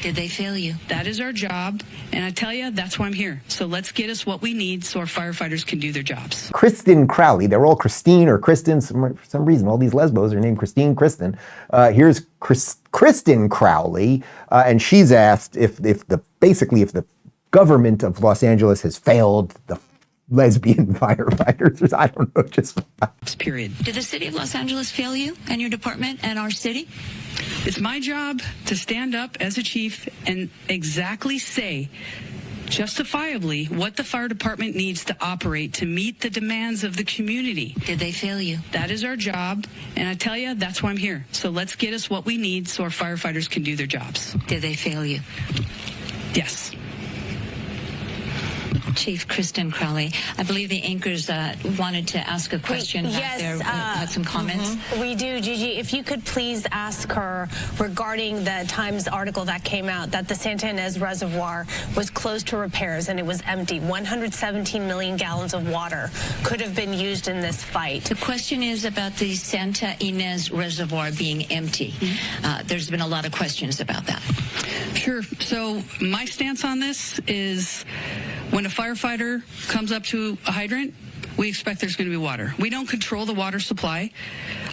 Did they fail you? That is our job, and I tell you, that's why I'm here. So let's get us what we need so our firefighters can do their jobs. Kristin Crowley, they're all Christine or Kristin, for some reason, all these lesbos are named Christine, Kristin. Here's Kristin Crowley, and she's asked if the government of Los Angeles has failed the lesbian firefighters. I don't know, just period. Did the city of Los Angeles fail you and your department and our city? It's my job to stand up as a chief and exactly say justifiably what the fire department needs to operate to meet the demands of the community. Did they fail you? That is our job, and I tell you, that's why I'm here. So let's get us what we need so our firefighters can do their jobs. Did they fail you? Yes. Chief Kristin Crowley, I believe the anchors wanted to ask a question back there, had some comments. We do, Gigi. If you could please ask her regarding the Times article that came out that the Santa Ynez Reservoir was closed to repairs and it was empty. 117 million gallons of water could have been used in this fight. The question is about the Santa Ynez Reservoir being empty. There's been a lot of questions about that. Sure. So my stance on this is when a firefighter comes up to a hydrant, we expect there's going to be water. We don't control the water supply.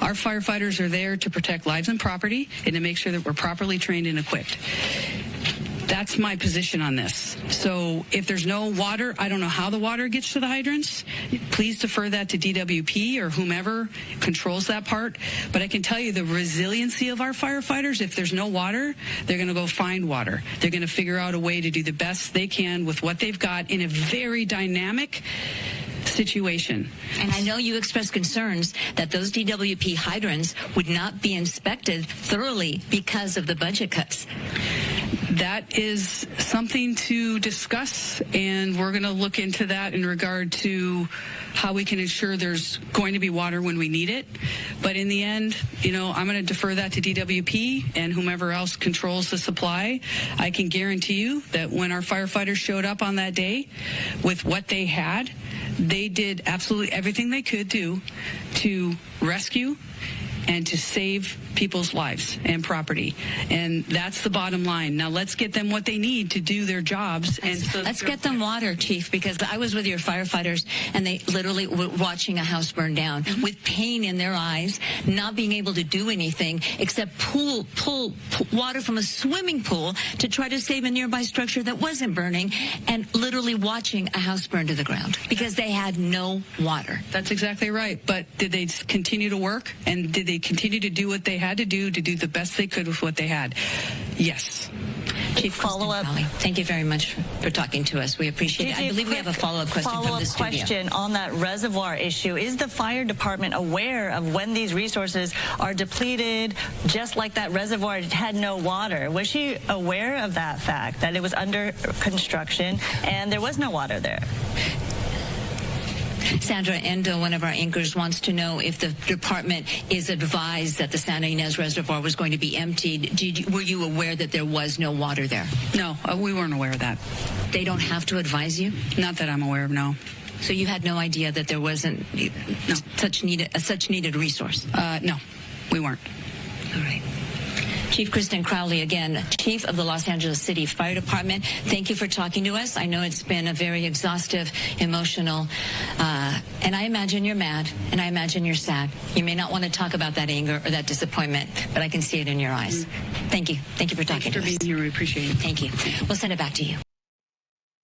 Our firefighters are there to protect lives and property and to make sure that we're properly trained and equipped. That's my position on this. So if there's no water, I don't know how the water gets to the hydrants. Please defer that to DWP or whomever controls that part. But I can tell you the resiliency of our firefighters, if there's no water, they're going to go find water. They're going to figure out a way to do the best they can with what they've got in a very dynamic situation. And I know you expressed concerns that those DWP hydrants would not be inspected thoroughly because of the budget cuts. That is something to discuss, and we're going to look into that in regard to how we can ensure there's going to be water when we need it. But in the end, I'm going to defer that to DWP and whomever else controls the supply. I can guarantee you that when our firefighters showed up on that day with what they had, they did absolutely everything they could do to rescue and to save people's lives and property. And that's the bottom line. Now let's get them what they need to do their jobs. And so let's get them water, Chief, because I was with your firefighters and they literally were watching a house burn down with pain in their eyes, not being able to do anything except pull water from a swimming pool to try to save a nearby structure that wasn't burning, and literally watching a house burn to the ground because they had no water. That's exactly right. But did they continue to work, and did they continue to do what they had to do the best they could with what they had? Yes. Chief, follow-up. Thank you very much for talking to us. We appreciate it. I believe we have a follow-up question from the studio. Question on that reservoir issue. Is the fire department aware of when these resources are depleted, just like that reservoir had no water? Was she aware of that fact, that it was under construction and there was no water there? Sandra Endo, one of our anchors, wants to know if the department is advised that the Santa Ynez Reservoir was going to be emptied. Were you aware that there was no water there? No, we weren't aware of that. They don't have to advise you? Not that I'm aware of, no. So you had no idea that there wasn't such needed resource? No, we weren't. All right. Chief Kristin Crowley, again, Chief of the Los Angeles City Fire Department. Thank you for talking to us. I know it's been a very exhaustive, emotional, and I imagine you're mad, and I imagine you're sad. You may not want to talk about that anger or that disappointment, but I can see it in your eyes. Thank you. Thank you for talking to us. Thanks for being here. We appreciate it. Thank you. We'll send it back to you.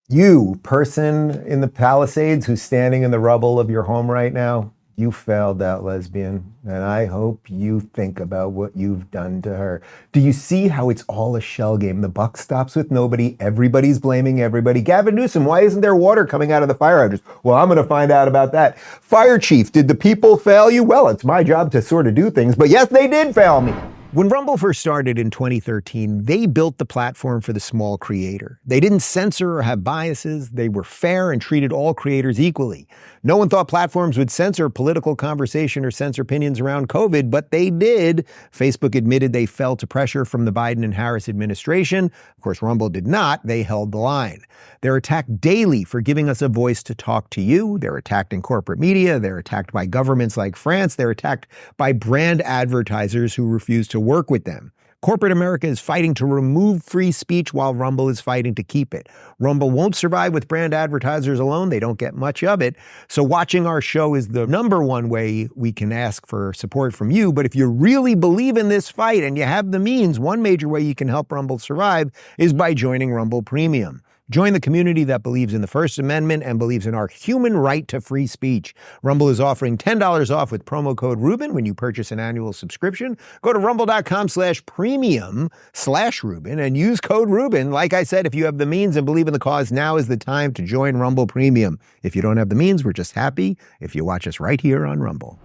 You, person in the Palisades who's standing in the rubble of your home right now, you failed that lesbian, and I hope you think about what you've done to her. Do you see how it's all a shell game? The buck stops with nobody. Everybody's blaming everybody. Gavin Newsom, why isn't there water coming out of the fire hydrants? Well, I'm going to find out about that. Fire chief, did the people fail you? Well, it's my job to sort of do things, but yes, they did fail me. When Rumble first started in 2013, they built the platform for the small creator. They didn't censor or have biases. They were fair and treated all creators equally. No one thought platforms would censor political conversation or censor opinions around COVID, but they did. Facebook admitted they fell to pressure from the Biden and Harris administration. Of course, Rumble did not. They held the line. They're attacked daily for giving us a voice to talk to you. They're attacked in corporate media. They're attacked by governments like France. They're attacked by brand advertisers who refuse to work with them. Corporate America is fighting to remove free speech while Rumble is fighting to keep it. Rumble won't survive with brand advertisers alone. They don't get much of it. So watching our show is the number one way we can ask for support from you. But if you really believe in this fight and you have the means, one major way you can help Rumble survive is by joining Rumble Premium. Join the community that believes in the First Amendment and believes in our human right to free speech. Rumble is offering $10 off with promo code Rubin when you purchase an annual subscription. Go to rumble.com/premium/Rubin and use code Rubin. Like I said, if you have the means and believe in the cause, now is the time to join Rumble Premium. If you don't have the means, we're just happy if you watch us right here on Rumble.